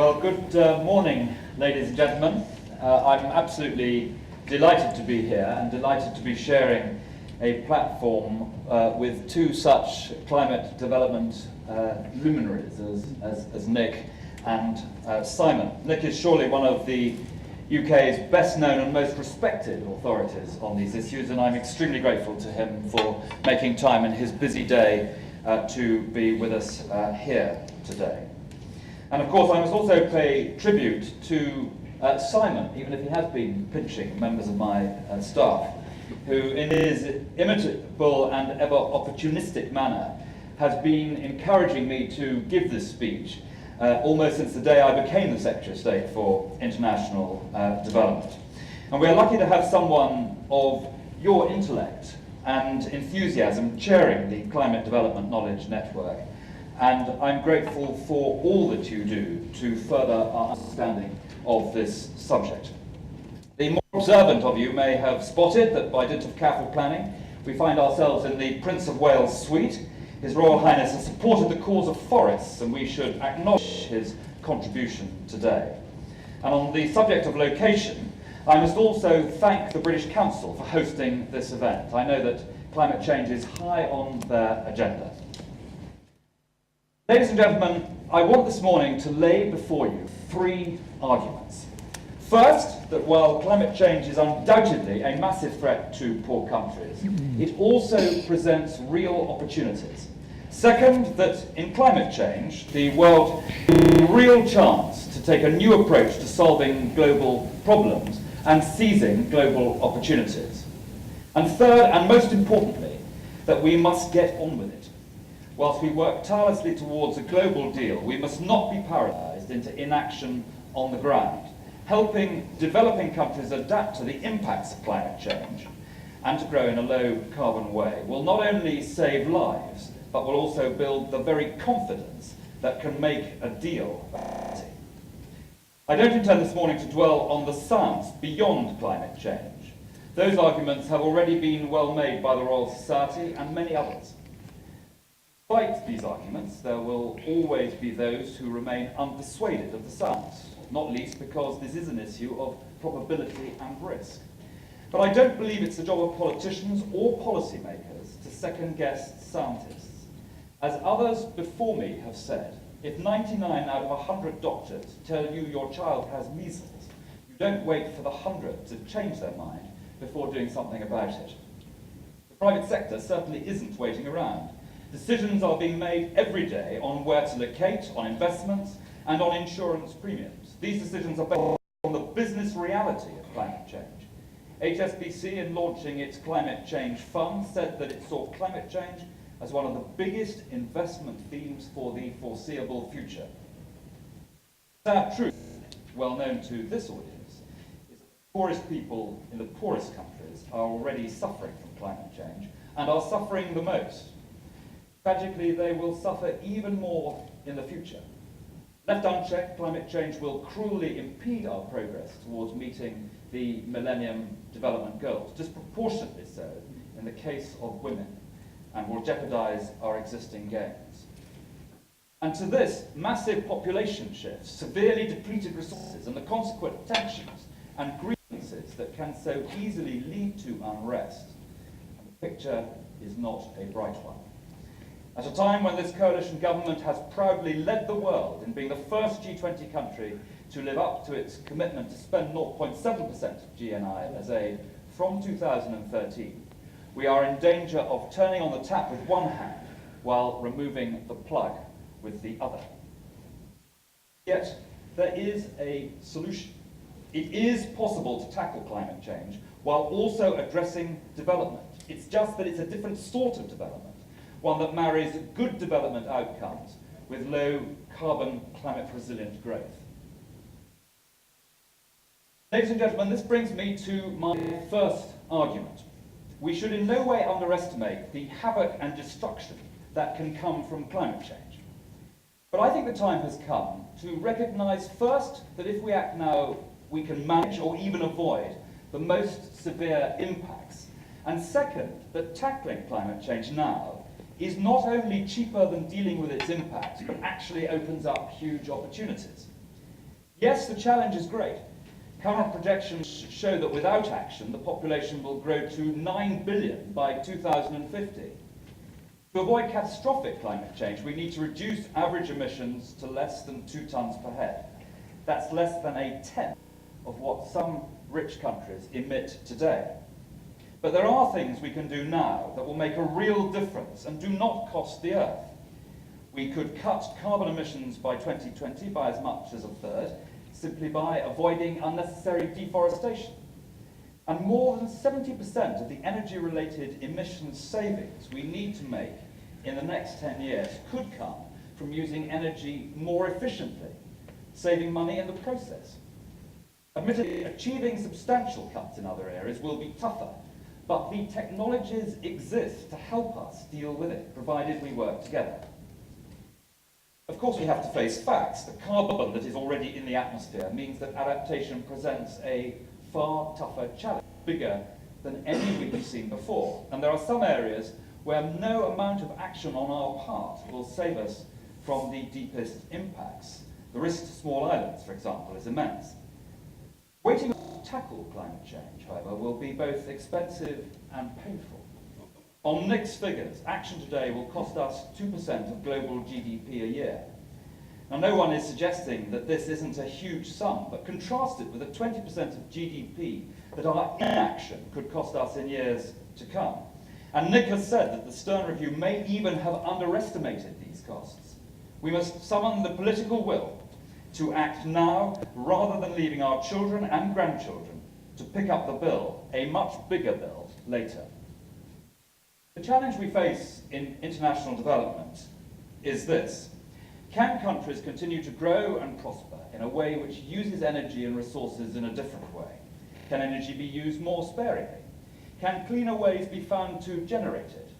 Well, good morning, ladies and gentlemen. I'm absolutely delighted to be here and delighted to be sharing a platform with two such climate development luminaries as Nick and Simon. Nick is surely one of the UK's best known and most respected authorities on these issues, and I'm extremely grateful to him for making time in his busy day to be with us here today. And of course I must also pay tribute to Simon, even if he has been pinching members of my staff, who in his imitable and ever opportunistic manner has been encouraging me to give this speech almost since the day I became the Secretary of State for International Development. And we are lucky to have someone of your intellect and enthusiasm chairing the Climate Development Knowledge Network, and I'm grateful for all that you do to further our understanding of this subject. The more observant of you may have spotted that by dint of careful planning, we find ourselves in the Prince of Wales suite. His Royal Highness has supported the cause of forests, and we should acknowledge his contribution today. And on the subject of location, I must also thank the British Council for hosting this event. I know that climate change is high on their agenda. Ladies and gentlemen, I want this morning to lay before you three arguments. First, that while climate change is undoubtedly a massive threat to poor countries, it also presents real opportunities. Second, that in climate change, the world has a real chance to take a new approach to solving global problems and seizing global opportunities. And third, and most importantly, that we must get on with it. Whilst we work tirelessly towards a global deal, we must not be paralysed into inaction on the ground. Helping developing countries adapt to the impacts of climate change and to grow in a low-carbon way will not only save lives, but will also build the very confidence that can make a deal a reality. I don't intend this morning to dwell on the science beyond climate change. Those arguments have already been well made by the Royal Society and many others. Despite these arguments, there will always be those who remain unpersuaded of the science, not least because this is an issue of probability and risk. But I don't believe it's the job of politicians or policymakers to second-guess scientists. As others before me have said, if 99 out of 100 doctors tell you your child has measles, you don't wait for the 100 to change their mind before doing something about it. The private sector certainly isn't waiting around. Decisions are being made every day on where to locate, on investments, and on insurance premiums. These decisions are based on the business reality of climate change. HSBC, in launching its climate change fund, said that it saw climate change as one of the biggest investment themes for the foreseeable future. The sad truth, well known to this audience, is that the poorest people in the poorest countries are already suffering from climate change and are suffering the most. Tragically, they will suffer even more in the future. Left unchecked, climate change will cruelly impede our progress towards meeting the Millennium Development Goals, disproportionately so in the case of women, and will jeopardize our existing gains. And to this, massive population shifts, severely depleted resources, and the consequent tensions and grievances that can so easily lead to unrest. And the picture is not a bright one. At a time when this coalition government has proudly led the world in being the first G20 country to live up to its commitment to spend 0.7% of GNI as aid from 2013, we are in danger of turning on the tap with one hand while removing the plug with the other. Yet, there is a solution. It is possible to tackle climate change while also addressing development. It's just that it's a different sort of development. One that marries good development outcomes with low carbon climate resilient growth. Ladies and gentlemen, this brings me to my first argument. We should in no way underestimate the havoc and destruction that can come from climate change. But I think the time has come to recognise first that if we act now, we can manage or even avoid the most severe impacts. And second, that tackling climate change now is not only cheaper than dealing with its impacts, but actually opens up huge opportunities. Yes, the challenge is great. Current projections show that without action, the population will grow to 9 billion by 2050. To avoid catastrophic climate change, we need to reduce average emissions to less than 2 tonnes per head. That's less than a tenth of what some rich countries emit today. But there are things we can do now that will make a real difference and do not cost the Earth. We could cut carbon emissions by 2020 by as much as a third, simply by avoiding unnecessary deforestation. And more than 70% of the energy-related emissions savings we need to make in the next 10 years could come from using energy more efficiently, saving money in the process. Admittedly, achieving substantial cuts in other areas will be tougher, but the technologies exist to help us deal with it, provided we work together. Of course, we have to face facts. The carbon that is already in the atmosphere means that adaptation presents a far tougher challenge, bigger than any we have seen before. And there are some areas where no amount of action on our part will save us from the deepest impacts. The risk to small islands, for example, is immense. Waiting to tackle climate change, however, will be both expensive and painful. On Nick's figures, action today will cost us 2% of global GDP a year. Now, no one is suggesting that this isn't a huge sum, but contrast it with the 20% of GDP that our inaction could cost us in years to come. And Nick has said that the Stern Review may even have underestimated these costs. We must summon the political will to act now rather than leaving our children and grandchildren to pick up the bill, a much bigger bill, later. The challenge we face in international development is this. Can countries continue to grow and prosper in a way which uses energy and resources in a different way? Can energy be used more sparingly? Can cleaner ways be found to generate it?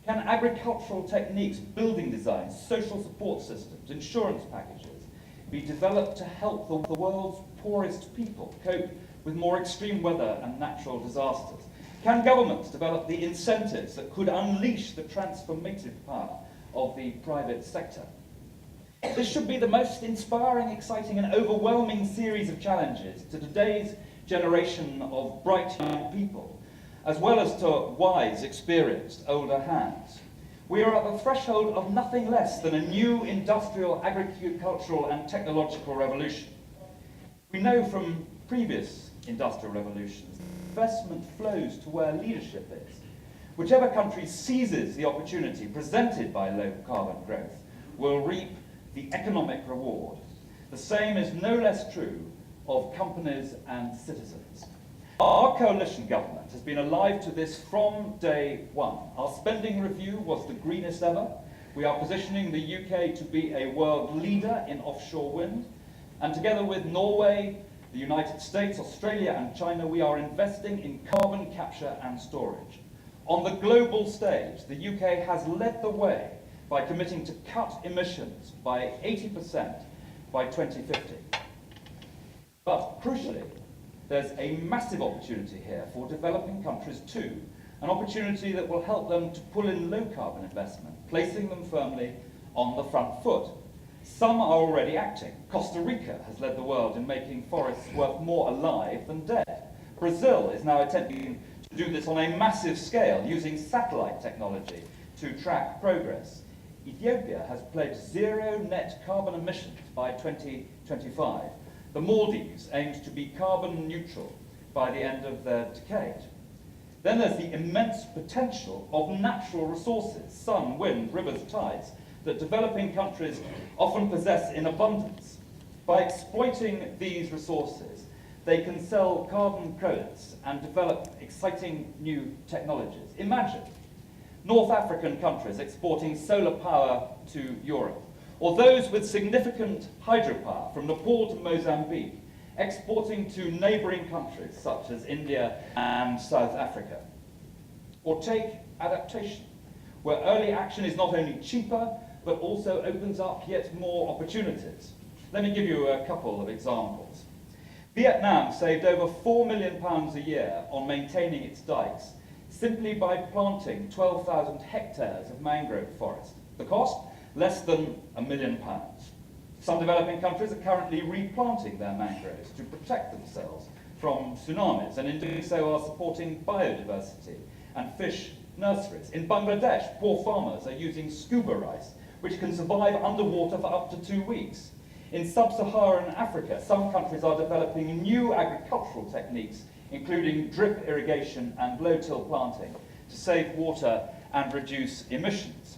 Can agricultural techniques, building designs, social support systems, insurance packages be developed to help the world's poorest people cope with more extreme weather and natural disasters? Can governments develop the incentives that could unleash the transformative power of the private sector? This should be the most inspiring, exciting, and overwhelming series of challenges to today's generation of bright young people, as well as to wise, experienced, older hands. We are at the threshold of nothing less than a new industrial, agricultural, and technological revolution. We know from previous industrial revolutions, investment flows to where leadership is. Whichever country seizes the opportunity presented by low carbon growth will reap the economic reward. The same is no less true of companies and citizens. Our coalition government has been alive to this from day one. Our spending review was the greenest ever. We are positioning the UK to be a world leader in offshore wind. And together with Norway, the United States, Australia and China, we are investing in carbon capture and storage. On the global stage, the UK has led the way by committing to cut emissions by 80% by 2050. But crucially, there's a massive opportunity here for developing countries too, an opportunity that will help them to pull in low carbon investment, placing them firmly on the front foot. Some are already acting. Costa Rica has led the world in making forests worth more alive than dead. Brazil is now attempting to do this on a massive scale, using satellite technology to track progress. Ethiopia has pledged zero net carbon emissions by 2025. The Maldives aims to be carbon neutral by the end of their decade. Then there's the immense potential of natural resources, sun, wind, rivers, tides, that developing countries often possess in abundance. By exploiting these resources, they can sell carbon credits and develop exciting new technologies. Imagine North African countries exporting solar power to Europe, or those with significant hydropower from Nepal to Mozambique, exporting to neighbouring countries such as India and South Africa. Or take adaptation, where early action is not only cheaper, but also opens up yet more opportunities. Let me give you a couple of examples. Vietnam saved over £4 million a year on maintaining its dikes, simply by planting 12,000 hectares of mangrove forest. The cost? Less than £1 million. Some developing countries are currently replanting their mangroves to protect themselves from tsunamis, and in doing so are supporting biodiversity and fish nurseries. In Bangladesh, poor farmers are using scuba rice, which can survive underwater for up to 2 weeks. In sub-Saharan Africa, some countries are developing new agricultural techniques, including drip irrigation and low-till planting, to save water and reduce emissions.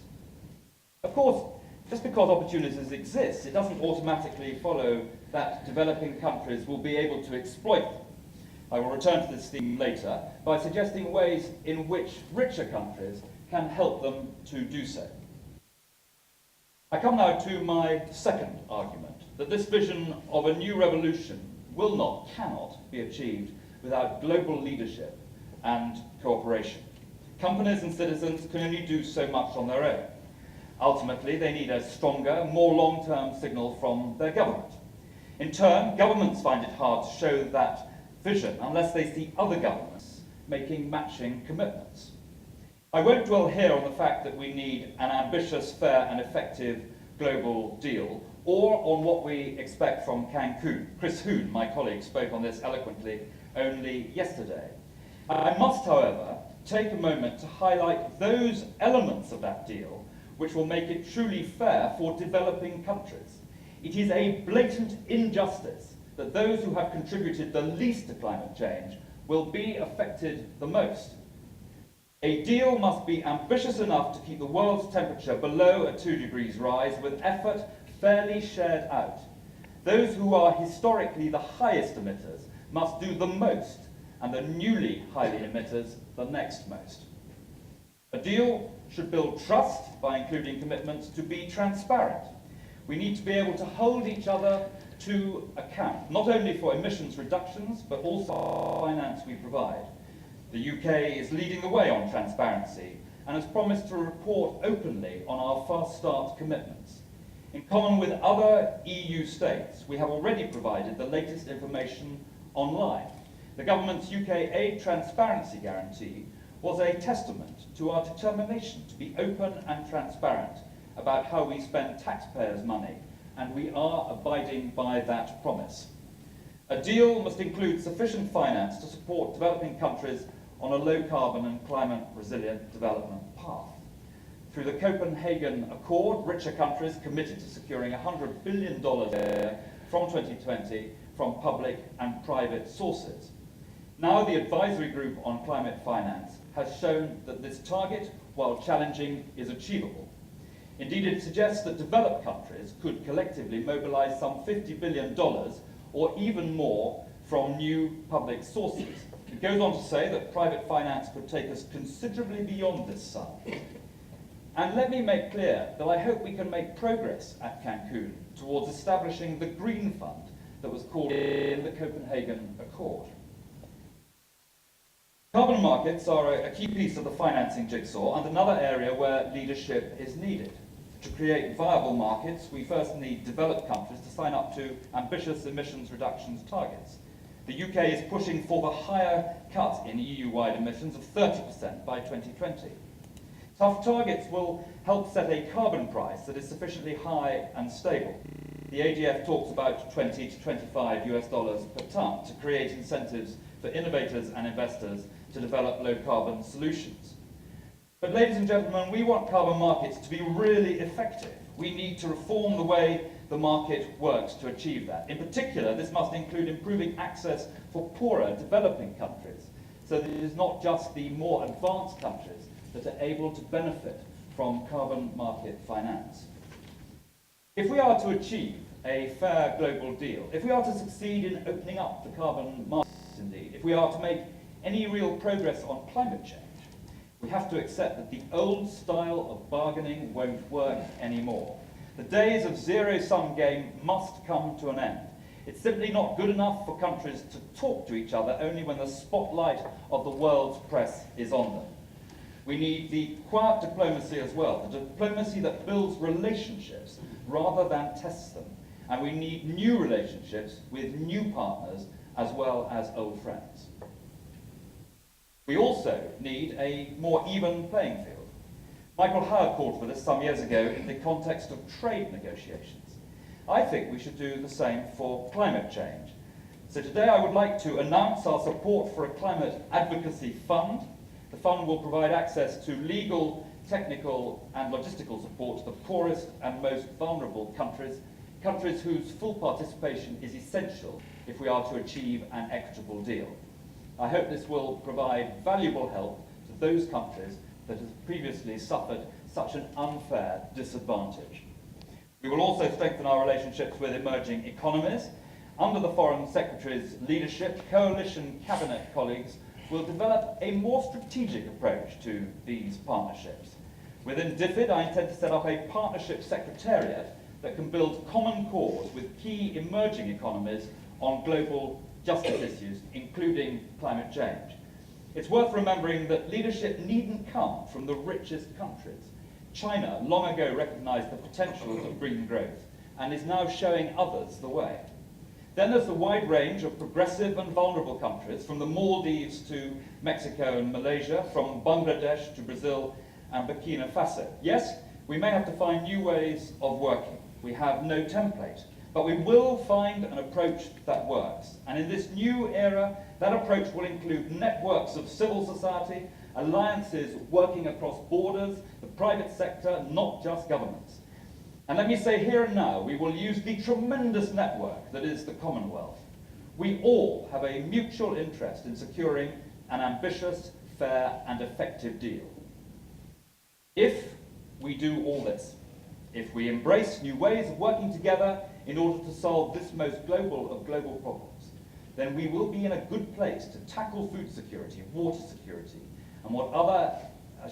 Of course, just because opportunities exist, it doesn't automatically follow that developing countries will be able to exploit them. I will return to this theme later by suggesting ways in which richer countries can help them to do so. I come now to my second argument, that this vision of a new revolution cannot be achieved without global leadership and cooperation. Companies and citizens can only do so much on their own. Ultimately, they need a stronger, more long-term signal from their government. In turn, governments find it hard to show that vision unless they see other governments making matching commitments. I won't dwell here on the fact that we need an ambitious, fair and effective global deal, or on what we expect from Cancun. Chris Huhn, my colleague, spoke on this eloquently only yesterday. I must, however, take a moment to highlight those elements of that deal which will make it truly fair for developing countries. It is a blatant injustice that those who have contributed the least to climate change will be affected the most. A deal must be ambitious enough to keep the world's temperature below a 2 degrees rise, with effort fairly shared out. Those who are historically the highest emitters must do the most, and the newly highly emitters the next most. A deal should build trust by including commitments to be transparent. We need to be able to hold each other to account, not only for emissions reductions, but also for the finance we provide. The UK is leading the way on transparency and has promised to report openly on our Fast Start commitments. In common with other EU states, we have already provided the latest information online. The government's UK Aid Transparency Guarantee was a testament to our determination to be open and transparent about how we spend taxpayers' money, and we are abiding by that promise. A deal must include sufficient finance to support developing countries on a low-carbon and climate-resilient development path. Through the Copenhagen Accord, richer countries committed to securing $100 billion a year from 2020 from public and private sources. Now the Advisory Group on Climate Finance has shown that this target, while challenging, is achievable. Indeed, it suggests that developed countries could collectively mobilize some $50 billion or even more from new public sources. It goes on to say that private finance could take us considerably beyond this sum. And let me make clear that I hope we can make progress at Cancun towards establishing the Green Fund that was called in the Copenhagen Accord. Carbon markets are a key piece of the financing jigsaw and another area where leadership is needed. To create viable markets, we first need developed countries to sign up to ambitious emissions reductions targets. The UK is pushing for the higher cut in EU-wide emissions of 30% by 2020. Tough targets will help set a carbon price that is sufficiently high and stable. The AGF talks about $20 to $25 per tonne to create incentives for innovators and investors to develop low-carbon solutions. But ladies and gentlemen, we want carbon markets to be really effective. We need to reform the way the market works to achieve that. In particular, this must include improving access for poorer developing countries, so that it is not just the more advanced countries that are able to benefit from carbon market finance. If we are to achieve a fair global deal, if we are to succeed in opening up the carbon markets indeed, if we are to make any real progress on climate change, we have to accept that the old style of bargaining won't work anymore. The days of zero-sum game must come to an end. It's simply not good enough for countries to talk to each other only when the spotlight of the world's press is on them. We need the quiet diplomacy as well, the diplomacy that builds relationships rather than tests them. And we need new relationships with new partners as well as old friends. We also need a more even playing field. Michael Howard called for this some years ago in the context of trade negotiations. I think we should do the same for climate change. So today I would like to announce our support for a climate advocacy fund. The fund will provide access to legal, technical and logistical support to the poorest and most vulnerable countries, countries whose full participation is essential if we are to achieve an equitable deal. I hope this will provide valuable help to those countries that have previously suffered such an unfair disadvantage. We will also strengthen our relationships with emerging economies. Under the Foreign Secretary's leadership, Coalition Cabinet colleagues will develop a more strategic approach to these partnerships. Within DFID, I intend to set up a partnership secretariat that can build common cause with key emerging economies on global justice issues, including climate change. It's worth remembering that leadership needn't come from the richest countries. China long ago recognized the potential of green growth and is now showing others the way. Then there's the wide range of progressive and vulnerable countries, from the Maldives to Mexico and Malaysia, from Bangladesh to Brazil and Burkina Faso. Yes, we may have to find new ways of working. We have no template, but we will find an approach that works. And in this new era, that approach will include networks of civil society, alliances working across borders, the private sector, not just governments. And let me say here and now, we will use the tremendous network that is the Commonwealth. We all have a mutual interest in securing an ambitious, fair and effective deal. If we do all this, if we embrace new ways of working together in order to solve this most global of global problems, then we will be in a good place to tackle food security, water security, and what other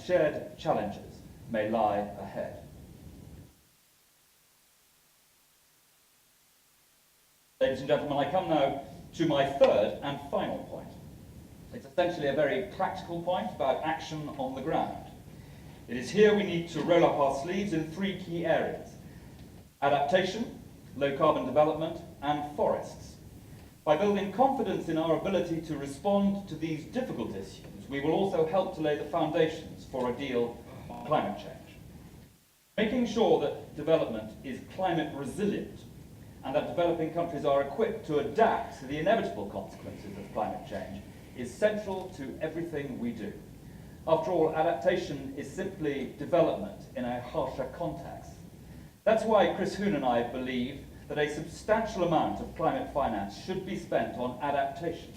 shared challenges may lie ahead. Ladies and gentlemen, I come now to my third and final point. It's essentially a very practical point about action on the ground. It is here we need to roll up our sleeves in three key areas: adaptation, low carbon development, and forests. By building confidence in our ability to respond to these difficult issues, we will also help to lay the foundations for a deal on climate change. Making sure that development is climate resilient and that developing countries are equipped to adapt to the inevitable consequences of climate change is central to everything we do. After all, adaptation is simply development in a harsher context. That's why Chris Huhn and I believe that a substantial amount of climate finance should be spent on adaptation.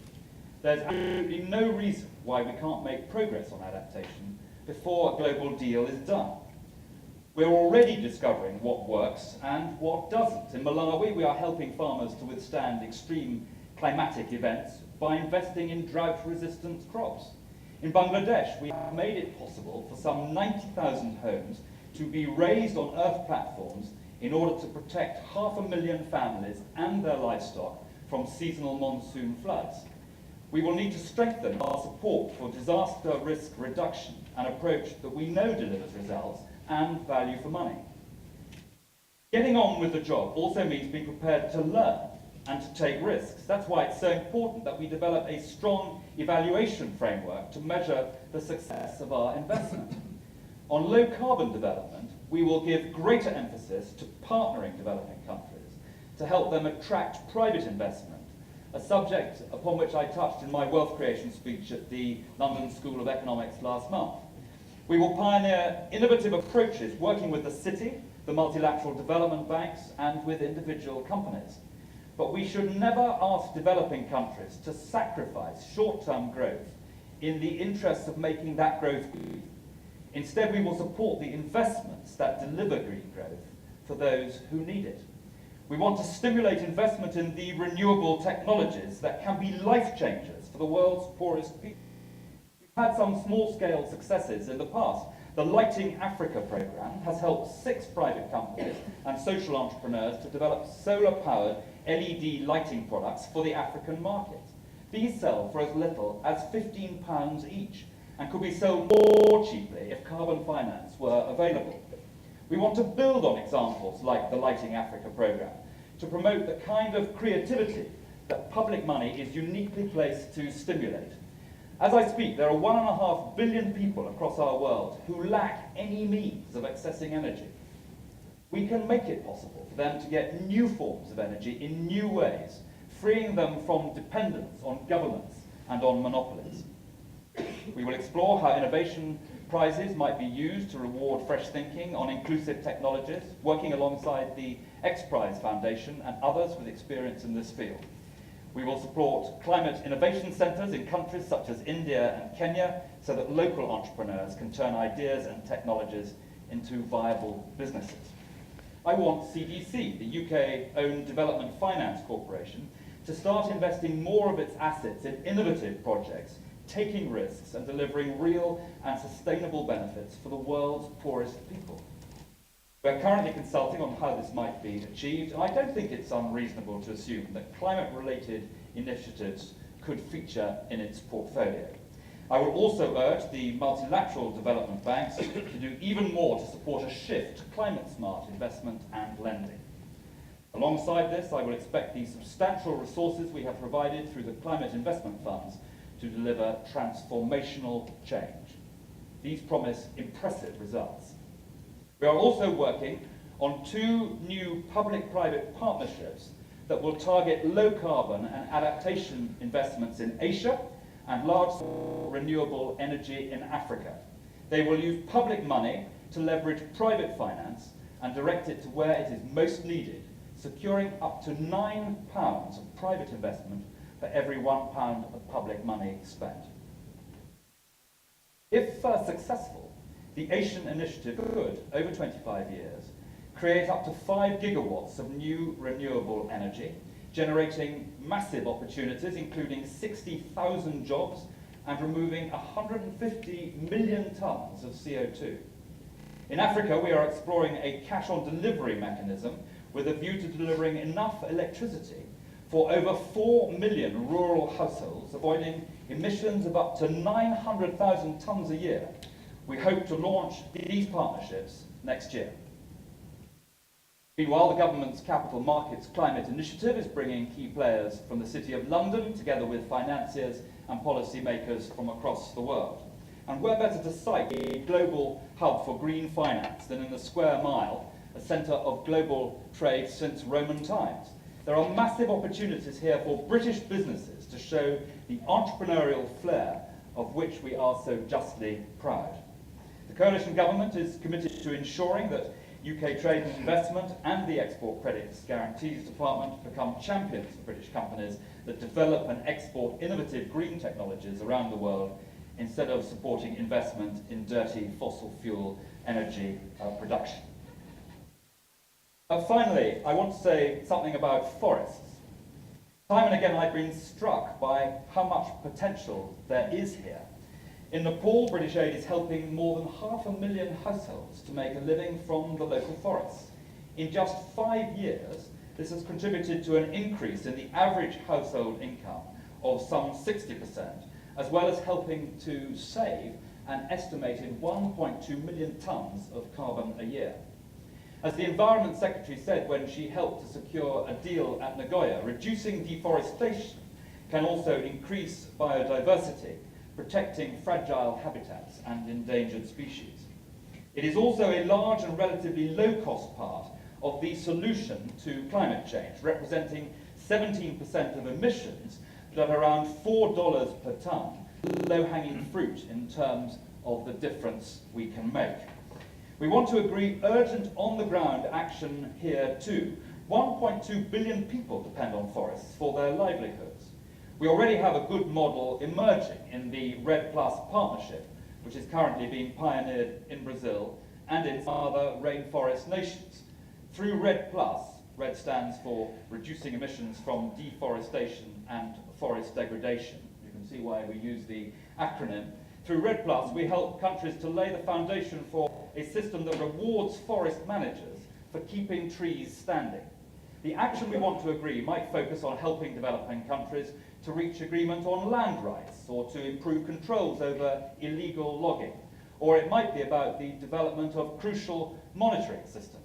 There's absolutely no reason why we can't make progress on adaptation before a global deal is done. We're already discovering what works and what doesn't. In Malawi, we are helping farmers to withstand extreme climatic events by investing in drought-resistant crops. In Bangladesh, we have made it possible for some 90,000 homes to be raised on earth platforms in order to protect 500,000 families and their livestock from seasonal monsoon floods. We will need to strengthen our support for disaster risk reduction, an approach that we know delivers results and value for money. Getting on with the job also means being prepared to learn and to take risks. That's why it's so important that we develop a strong evaluation framework to measure the success of our investment. On low carbon development, we will give greater emphasis to partnering developing countries to help them attract private investment, a subject upon which I touched in my wealth creation speech at the London School of Economics last month. We will pioneer innovative approaches working with the city, the multilateral development banks, and with individual companies. But we should never ask developing countries to sacrifice short-term growth in the interest of making that growth green. Instead, we will support the investments that deliver green growth for those who need it. We want to stimulate investment in the renewable technologies that can be life changers for the world's poorest people. We've had some small-scale successes in the past. The Lighting Africa program has helped 6 private companies and social entrepreneurs to develop solar-powered LED lighting products for the African market. These sell for as little as £15 each and could be sold more cheaply if carbon finance were available. We want to build on examples like the Lighting Africa program to promote the kind of creativity that public money is uniquely placed to stimulate. As I speak, there are 1.5 billion people across our world who lack any means of accessing energy. We can make it possible for them to get new forms of energy in new ways, freeing them from dependence on governments and on monopolies. We will explore how innovation prizes might be used to reward fresh thinking on inclusive technologies, working alongside the X Prize Foundation and others with experience in this field. We will support climate innovation centres in countries such as India and Kenya so that local entrepreneurs can turn ideas and technologies into viable businesses. I want CDC, the UK-owned Development Finance Corporation, to start investing more of its assets in innovative projects, taking risks and delivering real and sustainable benefits for the world's poorest people. We're currently consulting on how this might be achieved, and I don't think it's unreasonable to assume that climate-related initiatives could feature in its portfolio. I will also urge the multilateral development banks to do even more to support a shift to climate-smart investment and lending. Alongside this, I will expect the substantial resources we have provided through the climate investment funds to deliver transformational change. These promise impressive results. We are also working on 2 new public-private partnerships that will target low-carbon and adaptation investments in Asia and large-scale renewable energy in Africa. They will use public money to leverage private finance and direct it to where it is most needed, securing up to £9 of private investment for every £1 of public money spent. If successful, the Asian initiative could, over 25 years, create up to 5 gigawatts of new renewable energy, generating massive opportunities, including 60,000 jobs and removing 150 million tonnes of CO2. In Africa, we are exploring a cash-on-delivery mechanism with a view to delivering enough electricity for over 4 million rural households, avoiding emissions of up to 900,000 tonnes a year. We hope to launch these partnerships next year. Meanwhile, the government's Capital Markets Climate Initiative is bringing key players from the City of London together with financiers and policymakers from across the world. And where better to cite a global hub for green finance than in the Square Mile, a centre of global trade since Roman times. There are massive opportunities here for British businesses to show the entrepreneurial flair of which we are so justly proud. The coalition government is committed to ensuring that UK Trade and Investment and the Export Credits Guarantees Department become champions for British companies that develop and export innovative green technologies around the world instead of supporting investment in dirty fossil fuel energy production. Finally, I want to say something about forests. Time and again I've been struck by how much potential there is here. In Nepal, British aid is helping more than 500,000 households to make a living from the local forests. In just 5 years, this has contributed to an increase in the average household income of some 60%, as well as helping to save an estimated 1.2 million tonnes of carbon a year. As the Environment Secretary said when she helped to secure a deal at Nagoya, reducing deforestation can also increase biodiversity, protecting fragile habitats and endangered species. It is also a large and relatively low-cost part of the solution to climate change, representing 17% of emissions, but at around $4 per tonne, low-hanging fruit in terms of the difference we can make. We want to agree urgent on-the-ground action here too. 1.2 billion people depend on forests for their livelihoods. We already have a good model emerging in the REDD+ partnership, which is currently being pioneered in Brazil and in other rainforest nations. Through REDD+, REDD stands for Reducing Emissions from Deforestation and Forest Degradation. You can see why we use the acronym. Through REDD+, we help countries to lay the foundation for a system that rewards forest managers for keeping trees standing. The action we want to agree might focus on helping developing countries to reach agreement on land rights or to improve controls over illegal logging, or it might be about the development of crucial monitoring systems.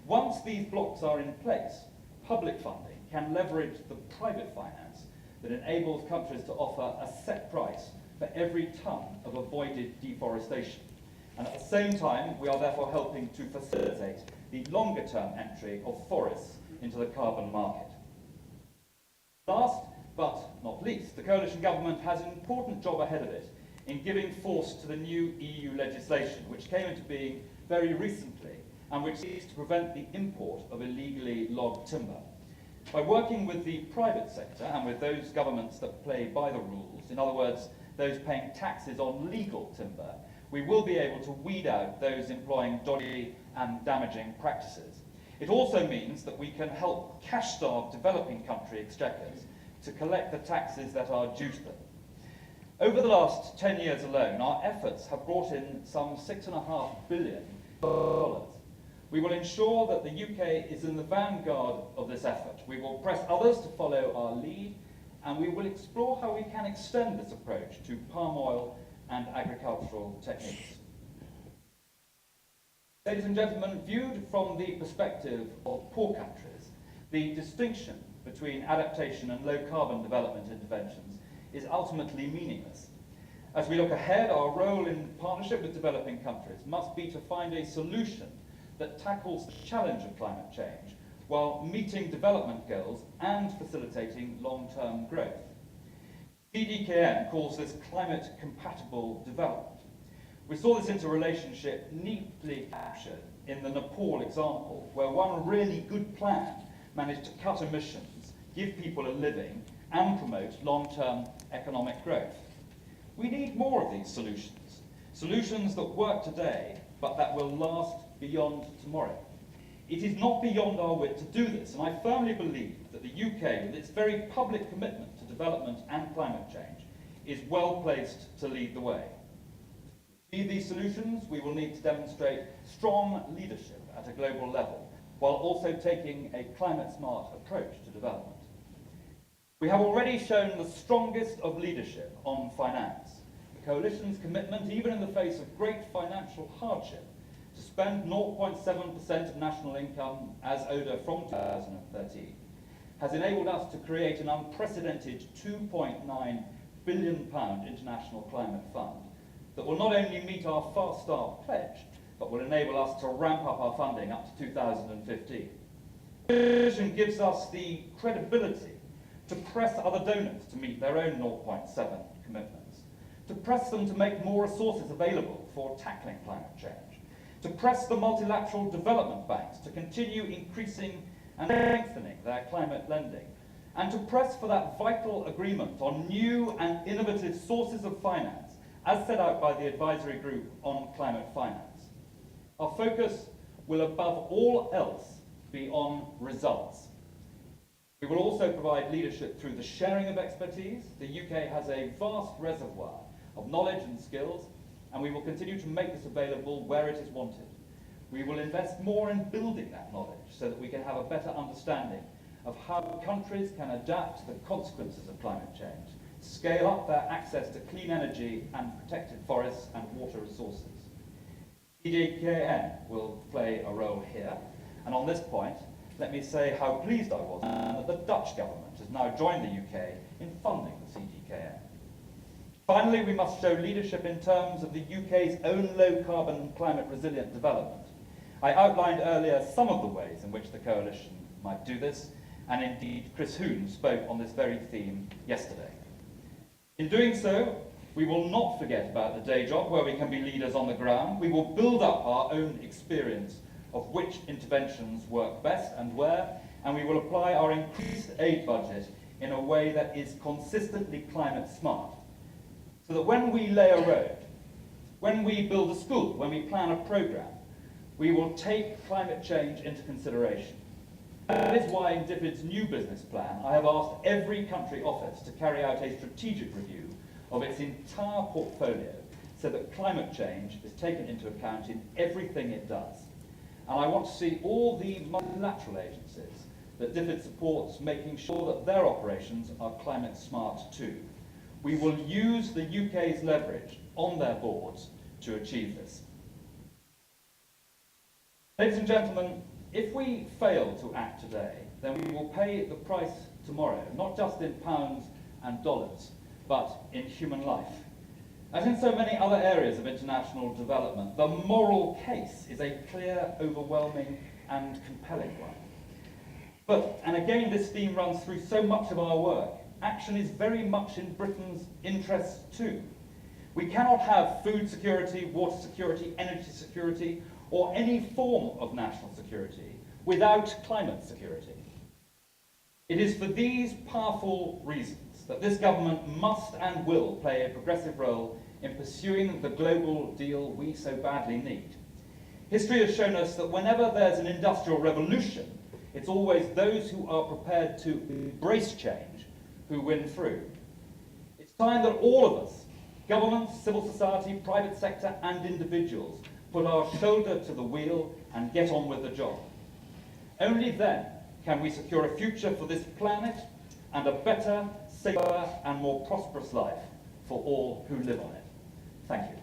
Once these blocks are in place, public funding can leverage the private finance that enables countries to offer a set price for every tonne of avoided deforestation. And at the same time, we are therefore helping to facilitate the longer-term entry of forests into the carbon market. Last but not least, the coalition government has an important job ahead of it in giving force to the new EU legislation, which came into being very recently and which seeks to prevent the import of illegally logged timber. By working with the private sector and with those governments that play by the rules, in other words, those paying taxes on legal timber, we will be able to weed out those employing dodgy and damaging practices. It also means that we can help cash-starved developing country exchequers to collect the taxes that are due to them. Over the last 10 years alone, our efforts have brought in some $6.5 billion. We will ensure that the UK is in the vanguard of this effort. We will press others to follow our lead, and we will explore how we can extend this approach to palm oil and agricultural techniques. Ladies and gentlemen, viewed from the perspective of poor countries, the distinction between adaptation and low-carbon development interventions is ultimately meaningless. As we look ahead, our role in partnership with developing countries must be to find a solution that tackles the challenge of climate change while meeting development goals and facilitating long-term growth. CDKN calls this climate-compatible development. We saw this interrelationship neatly captured in the Nepal example, where one really good plan managed to cut emissions, give people a living, and promote long-term economic growth. We need more of these solutions, solutions that work today, but that will last beyond tomorrow. It is not beyond our wit to do this, and I firmly believe that the UK, with its very public commitment to development and climate change, is well placed to lead the way. To achieve these solutions, we will need to demonstrate strong leadership at a global level, while also taking a climate-smart approach to development. We have already shown the strongest of leadership on finance. The Coalition's commitment, even in the face of great financial hardship, to spend 0.7% of national income as ODA from 2013, has enabled us to create an unprecedented £2.9 billion international climate fund that will not only meet our Fast Start pledge, but will enable us to ramp up our funding up to 2015. The Coalition gives us the credibility to press other donors to meet their own 0.7 commitments, to press them to make more resources available for tackling climate change, to press the multilateral development banks to continue increasing and strengthening their climate lending, and to press for that vital agreement on new and innovative sources of finance, as set out by the Advisory Group on Climate Finance. Our focus will above all else be on results. We will also provide leadership through the sharing of expertise. The UK has a vast reservoir of knowledge and skills, and we will continue to make this available where it is wanted. We will invest more in building that knowledge so that we can have a better understanding of how countries can adapt to the consequences of climate change, scale up their access to clean energy and protected forests and water resources. CDKN will play a role here, and on this point, let me say how pleased I was that the Dutch government has now joined the UK in funding the CDKN. Finally, we must show leadership in terms of the UK's own low-carbon climate resilient development. I outlined earlier some of the ways in which the Coalition might do this, and indeed Chris Hoon spoke on this very theme yesterday. In doing so, we will not forget about the day job where we can be leaders on the ground. We will build up our own experience of which interventions work best and where, and we will apply our increased aid budget in a way that is consistently climate smart. So that when we lay a road, when we build a school, when we plan a programme, we will take climate change into consideration. That is why in DFID's new business plan, I have asked every country office to carry out a strategic review of its entire portfolio so that climate change is taken into account in everything it does. And I want to see all the multilateral agencies that DFID supports making sure that their operations are climate smart too. We will use the UK's leverage on their boards to achieve this. Ladies and gentlemen, if we fail to act today, then we will pay the price tomorrow, not just in pounds and dollars, but in human life. As in so many other areas of international development, the moral case is a clear, overwhelming, and compelling one. But, and again this theme runs through so much of our work, action is very much in Britain's interests too. We cannot have food security, water security, energy security, or any form of national security without climate security. It is for these powerful reasons that this government must and will play a progressive role in pursuing the global deal we so badly need. History has shown us that whenever there's an industrial revolution, it's always those who are prepared to embrace change who win through. It's time that all of us, governments, civil society, private sector, and individuals, put our shoulder to the wheel and get on with the job. Only then can we secure a future for this planet and a better, safer, and more prosperous life for all who live on it. Thank you.